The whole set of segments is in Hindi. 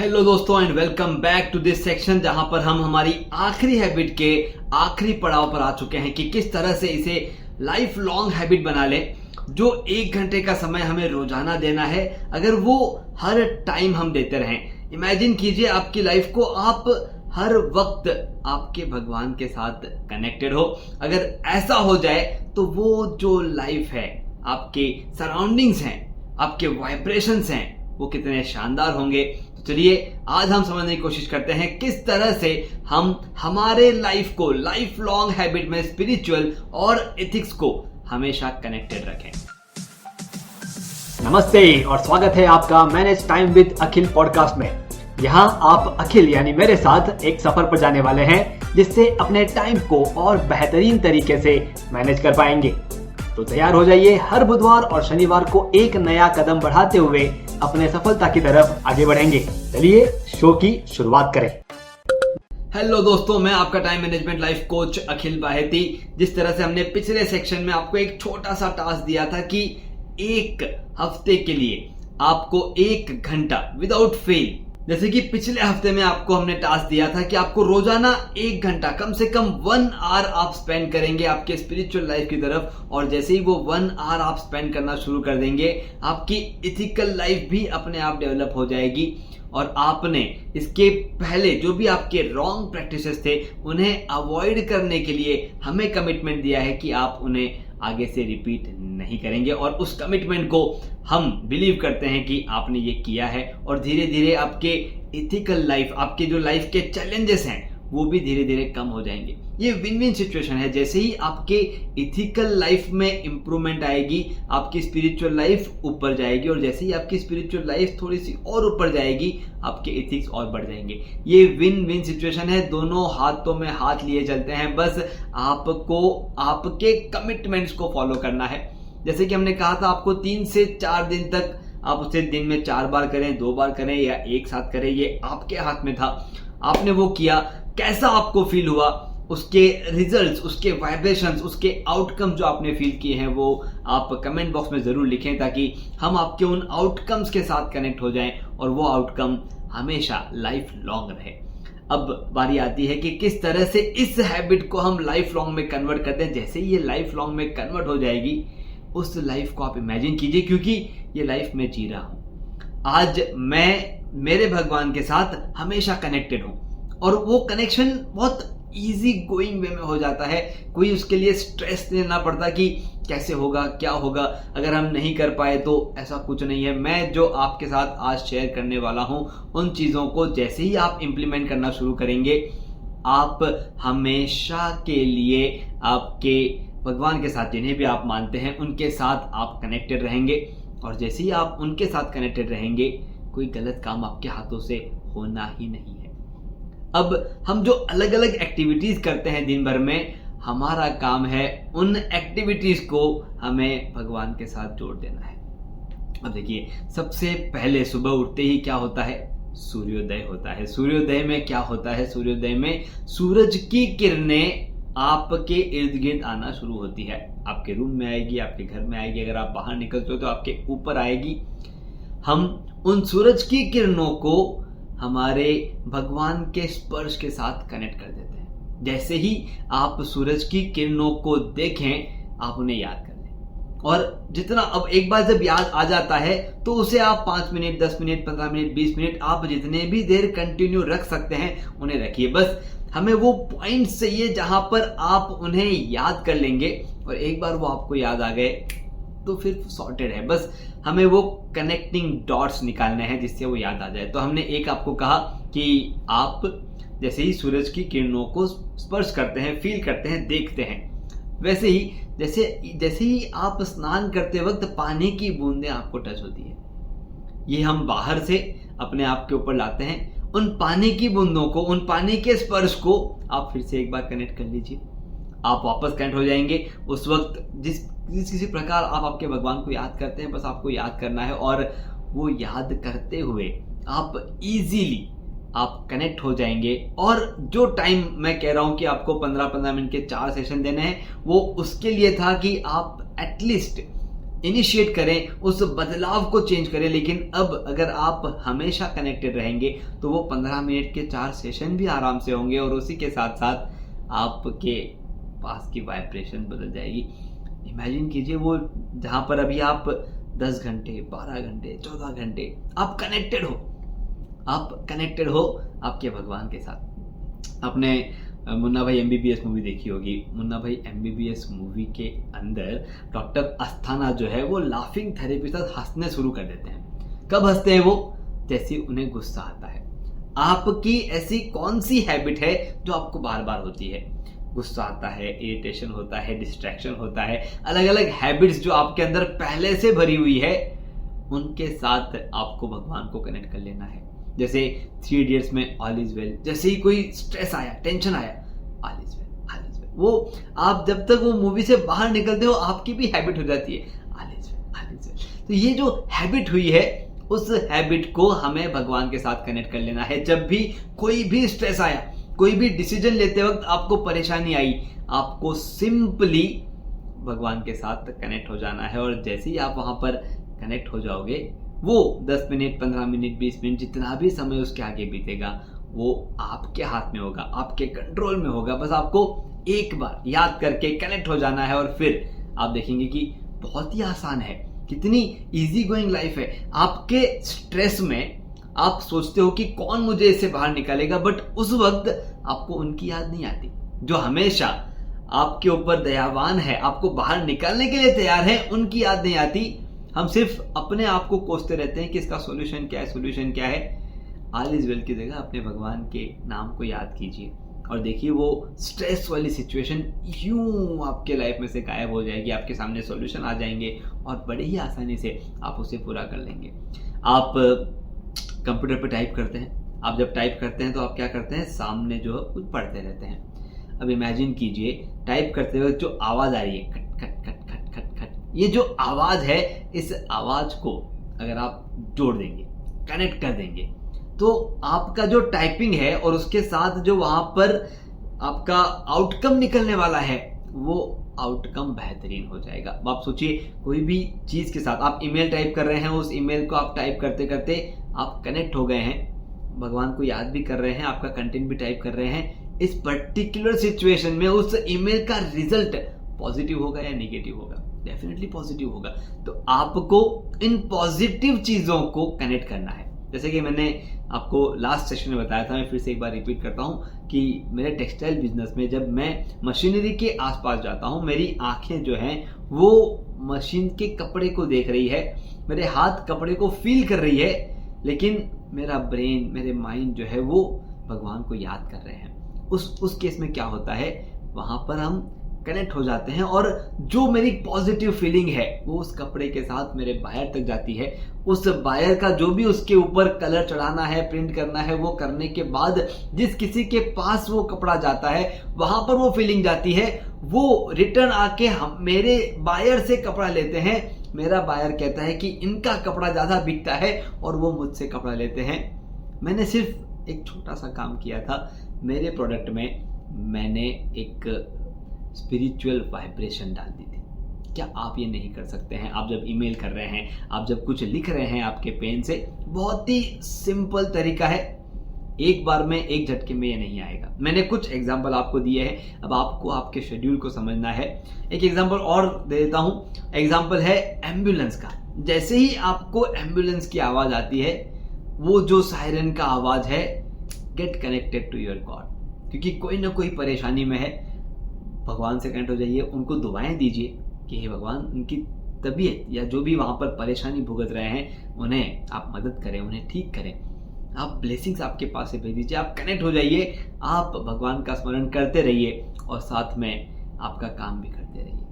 हेलो दोस्तों and welcome back to this section जहां पर हम हमारी आखिरी हैबिट के आखिरी पड़ाव पर आ चुके हैं कि किस तरह से इसे लाइफ लॉन्ग हैबिट बना लें। जो 1 घंटे का समय हमें रोजाना देना है, अगर वो हर टाइम हम देते रहें, इमेजिन कीजिए आपकी लाइफ को आप हर वक्त आपके भगवान के साथ कनेक्टेड हो। अगर ऐसा हो जाए तो वो जो लाइफ है, आपके सराउंडिंग्स हैं, आपके वाइब्रेशंस हैं, वो कितने शानदार होंगे। तो चलिए आज हम समझने की कोशिश करते हैं किस तरह से हम हमारे लाइफ को लाइफ लॉन्ग हैबिट में स्पिरिचुअल और एथिक्स को हमेशा कनेक्टेड रखें। नमस्ते और स्वागत है आपका manage time with Akhil podcast में। यहाँ आप अखिल यानी मेरे साथ एक सफर पर जाने वाले हैं जिससे अपने टाइम को और बेहतरीन तरीके से मैनेज कर पाएंगे। तो तैयार हो जाइए, हर बुधवार और शनिवार को एक नया कदम बढ़ाते हुए अपने सफलता की तरफ आगे बढ़ेंगे। चलिए शो की शुरुआत करें। हेलो दोस्तों, मैं आपका टाइम मैनेजमेंट लाइफ कोच अखिल बाहेती। जिस तरह से हमने पिछले सेक्शन में आपको एक छोटा सा टास्क दिया था कि 1 हफ्ते के लिए आपको 1 घंटा विदाउट फेल, जैसे कि पिछले हफ्ते में आपको हमने टास्क दिया था कि आपको रोजाना 1 घंटा कम से कम 1 आवर आप स्पेंड करेंगे आपके स्पिरिचुअल लाइफ की तरफ। और जैसे ही वो 1 आवर आप स्पेंड करना शुरू कर देंगे, आपकी इथिकल लाइफ भी अपने आप डेवलप हो जाएगी। और आपने इसके पहले जो भी आपके रॉन्ग प्रैक्टिसेस थे उन्हें अवॉइड करने के लिए हमें कमिटमेंट दिया है कि आप उन्हें आगे से रिपीट नहीं करेंगे। और उस कमिटमेंट को हम बिलीव करते हैं कि आपने ये किया है और धीरे धीरे आपके इथिकल लाइफ, आपके जो लाइफ के चैलेंजेस हैं वो भी धीरे धीरे कम हो जाएंगे। ये विन विन सिचुएशन है। जैसे ही आपके इथिकल लाइफ में इंप्रूवमेंट आएगी, आपकी स्पिरिचुअल लाइफ ऊपर जाएगी, और जैसे ही आपकी स्पिरिचुअल लाइफ थोड़ी सी और ऊपर जाएगी, आपके एथिक्स और बढ़ जाएंगे। ये विन विन सिचुएशन है, दोनों हाथों में हाथ लिए चलते हैं। बस आपको आपके कमिटमेंट्स को फॉलो करना है। जैसे कि हमने कहा था, आपको 3 से 4 दिन तक आप उसे दिन में 4 बार करें, 2 बार करें या एक साथ करें, ये आपके हाथ में था। आपने वो किया, कैसा आपको फील हुआ, उसके रिजल्ट्स, उसके वाइब्रेशंस, उसके आउटकम्स जो आपने फील किए हैं वो आप कमेंट बॉक्स में जरूर लिखें, ताकि हम आपके उन आउटकम्स के साथ कनेक्ट हो जाएं और वो आउटकम हमेशा लाइफ लॉन्ग रहे। अब बारी आती है कि किस तरह से इस हैबिट को हम लाइफ लॉन्ग में कन्वर्ट करते हैं। जैसे ही ये लाइफ लॉन्ग में कन्वर्ट हो जाएगी, उस लाइफ को आप इमेजिन कीजिए, क्योंकि ये लाइफ मैं जी रहा हूं। आज मैं मेरे भगवान के साथ हमेशा कनेक्टेड हूं और वो कनेक्शन बहुत इजी गोइंग वे में हो जाता है। कोई उसके लिए स्ट्रेस नहीं लेना पड़ता कि कैसे होगा, क्या होगा, अगर हम नहीं कर पाए तो। ऐसा कुछ नहीं है। मैं जो आपके साथ आज शेयर करने वाला हूं, उन चीज़ों को जैसे ही आप इम्प्लीमेंट करना शुरू करेंगे, आप हमेशा के लिए आपके भगवान के साथ, जिन्हें भी आप मानते हैं, उनके साथ आप कनेक्टेड रहेंगे। और जैसे ही आप उनके साथ कनेक्टेड रहेंगे, कोई गलत काम आपके हाथों से होना ही नहीं है। अब हम जो अलग अलग एक्टिविटीज करते हैं दिन भर में, हमारा काम है उन एक्टिविटीज को हमें भगवान के साथ जोड़ देना है। अब देखिए, सबसे पहले सुबह उठते ही क्या होता है? सूर्योदय होता है। सूर्योदय में क्या होता है? सूर्योदय में सूरज की किरणें आपके इर्द गिर्द आना शुरू होती है। आपके रूम में आएगी, आपके घर में आएगी, अगर आप बाहर निकलते हो तो आपके ऊपर आएगी। हम उन सूरज की किरणों को हमारे भगवान के स्पर्श के साथ कनेक्ट कर देते हैं। जैसे ही आप सूरज की किरणों को देखें, आप उन्हें याद कर लें। और जितना, अब एक बार जब याद आ जाता है तो उसे आप 5 मिनट, 10 मिनट, 15 मिनट, 20 मिनट, आप जितने भी देर कंटिन्यू रख सकते हैं उन्हें रखिए। बस हमें वो पॉइंट्स चाहिए जहां पर आप उन्हें याद कर लेंगे, और एक बार वो आपको याद आ गए तो फिर सॉर्टेड है। बस हमें वो कनेक्टिंग डॉट्स निकालने हैं जिससे वो याद आ जाए। तो हमने एक आपको कहा कि आप जैसे ही सूरज की किरणों को स्पर्श करते हैं, फील करते हैं, देखते हैं, वैसे ही जैसे ही आप स्नान करते वक्त पानी की बूंदें आपको टच होती है, ये हम बाहर से अपने आप के ऊपर लाते हैं। उन पानी की बूंदों को, उन पानी के स्पर्श को आप फिर से एक बार कनेक्ट कर लीजिए। आप वापस कनेक्ट हो जाएंगे। उस वक्त जिस किसी प्रकार आप आपके भगवान को याद करते हैं, बस आपको याद करना है, और वो याद करते हुए आप इजीली आप कनेक्ट हो जाएंगे। और जो टाइम मैं कह रहा हूं कि आपको 15-15 मिनट के 4 सेशन देने हैं, वो उसके लिए था कि आप एटलीस्ट इनिशिएट करें, उस बदलाव को चेंज करें। लेकिन अब अगर आप हमेशा कनेक्टेड रहेंगे तो वो 15 मिनट के 4 सेशन भी आराम से होंगे और उसी के साथ साथ आपके पास की वाइब्रेशन बदल जाएगी। इमेजिन कीजिए वो जहाँ पर अभी आप 10 घंटे, 12 घंटे, 14 घंटे आप कनेक्टेड हो आपके भगवान के साथ। आपने मुन्ना भाई MBBS मूवी देखी होगी। मुन्ना भाई MBBS मूवी के अंदर डॉक्टर अस्थाना जो है वो लाफिंग थेरेपी के साथ हंसने शुरू कर देते हैं। कब हंसते हैं वो? जैसे उन्हें गुस्सा आता है। आपकी ऐसी कौन सी हैबिट है जो आपको बार बार होती है? गुस्सा आता है, इरिटेशन होता है, डिस्ट्रैक्शन होता है, अलग अलग हैबिट्स जो आपके अंदर पहले से भरी हुई है, उनके साथ आपको भगवान को कनेक्ट कर लेना है। जैसे 3 इडियट्स में ऑल इज वेल, जैसे ही कोई स्ट्रेस आया, टेंशन आया, all is well, all is well, वो आप जब तक वो मूवी से बाहर निकलते हो आपकी भी हैबिट हो जाती है, all is well, all is well. तो ये जो हैबिट हुई है, उस हैबिट को हमें भगवान के साथ कनेक्ट कर लेना है। जब भी कोई भी स्ट्रेस आया, कोई भी डिसीजन लेते वक्त आपको परेशानी आई, आपको सिंपली भगवान के साथ कनेक्ट हो जाना है। और जैसे ही आप वहां पर कनेक्ट हो जाओगे, वो 10 मिनट, 15 मिनट, 20 मिनट, जितना भी समय उसके आगे बीतेगा, वो आपके हाथ में होगा, आपके कंट्रोल में होगा। बस आपको एक बार याद करके कनेक्ट हो जाना है और फिर आप देखेंगे कि बहुत ही आसान है, कितनी इजी गोइंग लाइफ है। आपके स्ट्रेस में आप सोचते हो कि कौन मुझे इससे बाहर निकालेगा, बट उस वक्त आपको उनकी याद नहीं आती जो हमेशा आपके ऊपर दयावान है, आपको बाहर निकालने के लिए तैयार है। उनकी याद नहीं आती। हम सिर्फ अपने आप को कोसते रहते हैं कि इसका सॉल्यूशन क्या है, सॉल्यूशन क्या है। ऑल इज वेल की जगह अपने भगवान के नाम को याद कीजिए और देखिए वो स्ट्रेस वाली सिचुएशन यूं आपके लाइफ में से गायब हो जाएगी। आपके सामने सॉल्यूशन आ जाएंगे और बड़े ही आसानी से आप उसे पूरा कर लेंगे। आप कंप्यूटर पे टाइप करते हैं, आप जब टाइप करते हैं तो आप क्या करते हैं, सामने जो है कुछ पढ़ते रहते हैं। अब इमेजिन कीजिए टाइप करते हुए जो आवाज आ रही है, खट खट खट खट खट खट, ये जो आवाज है, इस आवाज को अगर आप जोड़ देंगे, कनेक्ट कर देंगे, तो आपका जो टाइपिंग है और उसके साथ जो वहां पर आपका आउटकम निकलने वाला है, वो आउटकम बेहतरीन हो जाएगा। अब आप सोचिए, कोई भी चीज के साथ आप ईमेल टाइप कर रहे हैं, उस ईमेल को आप टाइप करते करते आप कनेक्ट हो गए हैं, भगवान को याद भी कर रहे हैं, आपका कंटेंट भी टाइप कर रहे हैं। इस पर्टिकुलर सिचुएशन में उस ईमेल का रिजल्ट पॉजिटिव होगा या नेगेटिव होगा? डेफिनेटली पॉजिटिव होगा। तो आपको इन पॉजिटिव चीजों को कनेक्ट करना है। जैसे कि मैंने आपको लास्ट सेशन में बताया था, मैं फिर से एक बार रिपीट करता हूं कि मेरे टेक्सटाइल बिजनेस में जब मैं मशीनरी के आसपास जाता हूं, मेरी आंखें जो हैं वो मशीन के कपड़े को देख रही है, मेरे हाथ कपड़े को फील कर रही है, लेकिन मेरा ब्रेन, मेरे माइंड जो है वो भगवान को याद कर रहे हैं। उस केस में क्या होता है, वहां पर हम कनेक्ट हो जाते हैं और जो मेरी पॉजिटिव फीलिंग है वो उस कपड़े के साथ मेरे बायर तक जाती है। उस बायर का जो भी उसके ऊपर कलर चढ़ाना है, प्रिंट करना है, वो करने के बाद जिस किसी के पास वो कपड़ा जाता है, वहां पर वो फीलिंग जाती है। वो रिटर्न आके हम मेरे बायर से कपड़ा लेते हैं। मेरा बायर कहता है कि इनका कपड़ा ज्यादा बिकता है और वो मुझसे कपड़ा लेते हैं। मैंने सिर्फ एक छोटा सा काम किया था, मेरे प्रोडक्ट में मैंने एक स्पिरिचुअल वाइब्रेशन डाल दी थी। क्या आप ये नहीं कर सकते हैं? आप जब ईमेल कर रहे हैं, आप जब कुछ लिख रहे हैं आपके पेन से, बहुत ही सिंपल तरीका है, एक बार में, एक झटके में ये नहीं आएगा। मैंने कुछ एग्जांपल आपको दिए हैं, अब आपको आपके शेड्यूल को समझना है। एक एग्जांपल और दे देता हूं। एग्जांपल है एम्बुलेंस का। जैसे ही आपको एम्बुलेंस की आवाज आती है, वो जो सायरन का आवाज है, get connected to your god, क्योंकि कोई ना कोई परेशानी में है, भगवान से कनेक्ट हो जाइए, उनको दुआएं दीजिए कि हे भगवान, उनकी तबीयत या जो भी वहां पर परेशानी भुगत रहे हैं, उन्हें आप मदद करें, उन्हें ठीक करें। आप ब्लेसिंग्स आपके पास से भेज दीजिए, आप कनेक्ट हो जाइए, आप भगवान का स्मरण करते रहिए और साथ में आपका काम भी करते रहिए।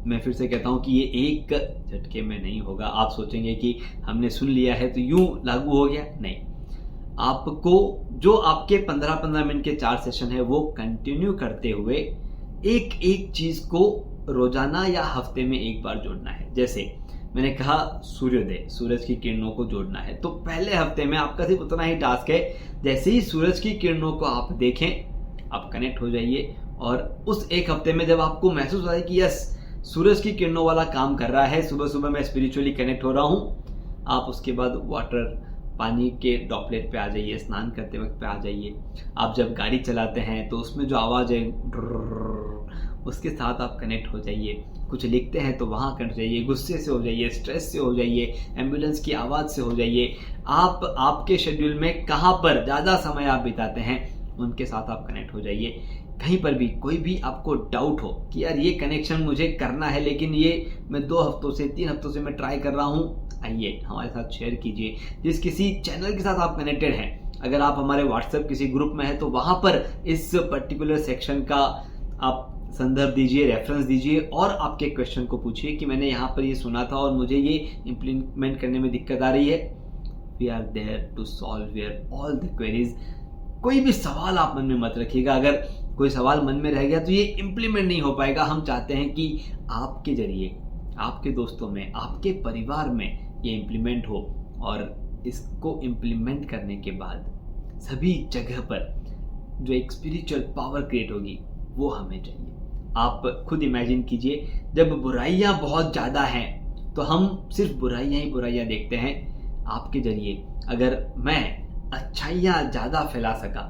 मैं फिर से कहता हूं कि ये एक झटके में नहीं होगा। आप सोचेंगे कि हमने सुन लिया है तो यूं लागू हो गया, नहीं। आपको जो आपके 15-15 मिनट के 4 सेशन है वो कंटिन्यू करते हुए एक एक चीज को रोजाना या हफ्ते में एक बार जोड़ना है। जैसे मैंने कहा सूर्योदय, सूरज की किरणों को जोड़ना है, तो पहले हफ्ते में आपका सिर्फ उतना ही टास्क है, जैसे ही सूरज की किरणों को आप देखें, आप कनेक्ट हो जाइए। और उस एक हफ्ते में जब आपको महसूस हो जाए कि यस, सूरज की किरणों वाला काम कर रहा है। सुबह सुबह मैं स्पिरिचुअली कनेक्ट हो रहा हूँ। आप उसके बाद वाटर, पानी के ड्रॉपलेट पे आ जाइए, स्नान करते वक्त पे आ जाइए। आप जब गाड़ी चलाते हैं तो उसमें जो आवाज़ है उसके साथ आप कनेक्ट हो जाइए। कुछ लिखते हैं तो वहाँ कनेक्ट जाइए, गुस्से से हो जाइए, स्ट्रेस से हो जाइए, एम्बुलेंस की आवाज़ से हो जाइए। आप आपके शेड्यूल में कहाँ पर ज़्यादा समय आप बिताते हैं उनके साथ आप कनेक्ट हो जाइए। कहीं पर भी कोई भी आपको डाउट हो कि यार ये कनेक्शन मुझे करना है लेकिन ये मैं 2 हफ्तों से 3 हफ्तों से मैं ट्राई कर रहा हूँ, आइए हमारे साथ शेयर कीजिए। जिस किसी चैनल के साथ आप कनेक्टेड हैं, अगर आप हमारे व्हाट्सएप किसी ग्रुप में हैं तो वहाँ पर इस पर्टिकुलर सेक्शन का आप संदर्भ दीजिए, रेफरेंस दीजिए और आपके क्वेश्चन को पूछिए कि मैंने यहाँ पर ये सुना था और मुझे ये इम्प्लीमेंट करने में दिक्कत आ रही है। We are there to solve your all the queries. कोई भी सवाल आप मन में मत रखिएगा। अगर कोई सवाल मन में रह गया तो ये इम्प्लीमेंट नहीं हो पाएगा। हम चाहते हैं कि आपके जरिए, आपके दोस्तों में, आपके परिवार में ये इम्प्लीमेंट हो और इसको इम्प्लीमेंट करने के बाद सभी जगह पर जो एक स्पिरिचुअल पावर क्रिएट होगी वो हमें चाहिए। आप खुद इमेजिन कीजिए, जब बुराइयां बहुत ज़्यादा हैं तो हम सिर्फ बुराइयां ही बुराइयां देखते हैं। आपके जरिए अगर मैं अच्छाइयाँ ज़्यादा फैला सका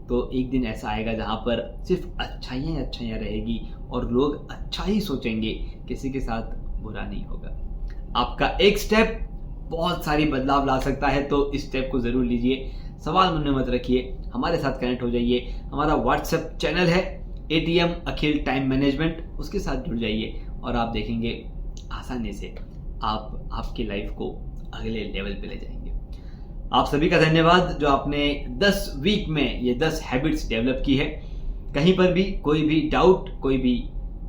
तो एक दिन ऐसा आएगा जहाँ पर सिर्फ अच्छाइयाँ अच्छाइयाँ रहेगी और लोग अच्छा ही सोचेंगे, किसी के साथ बुरा नहीं होगा। आपका एक स्टेप बहुत सारी बदलाव ला सकता है, तो इस स्टेप को ज़रूर लीजिए। सवाल मन में मत रखिए, हमारे साथ कनेक्ट हो जाइए। हमारा व्हाट्सएप चैनल है ATM अखिल टाइम मैनेजमेंट, उसके साथ जुड़ जाइए और आप देखेंगे आसानी से आप आपकी लाइफ को अगले लेवल पे ले जाएंगे। आप सभी का धन्यवाद जो आपने 10 वीक में ये 10 हैबिट्स डेवलप की है। कहीं पर भी कोई भी डाउट, कोई भी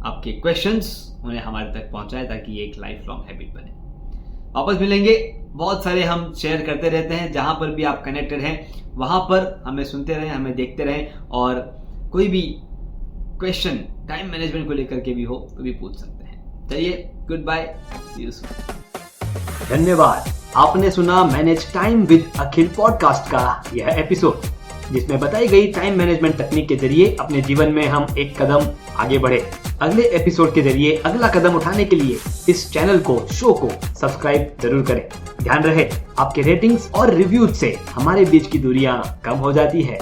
आपके क्वेश्चंस उन्हें हमारे तक पहुंचाए ताकि ये एक लाइफ लॉन्ग हैबिट बने। वापस मिलेंगे, बहुत सारे हम शेयर करते रहते हैं। जहां पर भी आप कनेक्टेड हैं वहां पर हमें सुनते रहें, हमें देखते रहें और कोई भी क्वेश्चन टाइम मैनेजमेंट को लेकर के भी हो तो भी पूछ सकते हैं। चलिए, good bye, see you soon. धन्यवाद। आपने सुना manage time with Akhil podcast का यह एपिसोड, जिसमें बताई गई टाइम मैनेजमेंट तकनीक के जरिए अपने जीवन में हम एक कदम आगे बढ़े। अगले एपिसोड के जरिए अगला कदम उठाने के लिए इस चैनल को, शो को सब्सक्राइब जरूर करें। ध्यान रहे, आपके रेटिंग्स और रिव्यूज से हमारे बीच की दूरियां कम हो जाती है।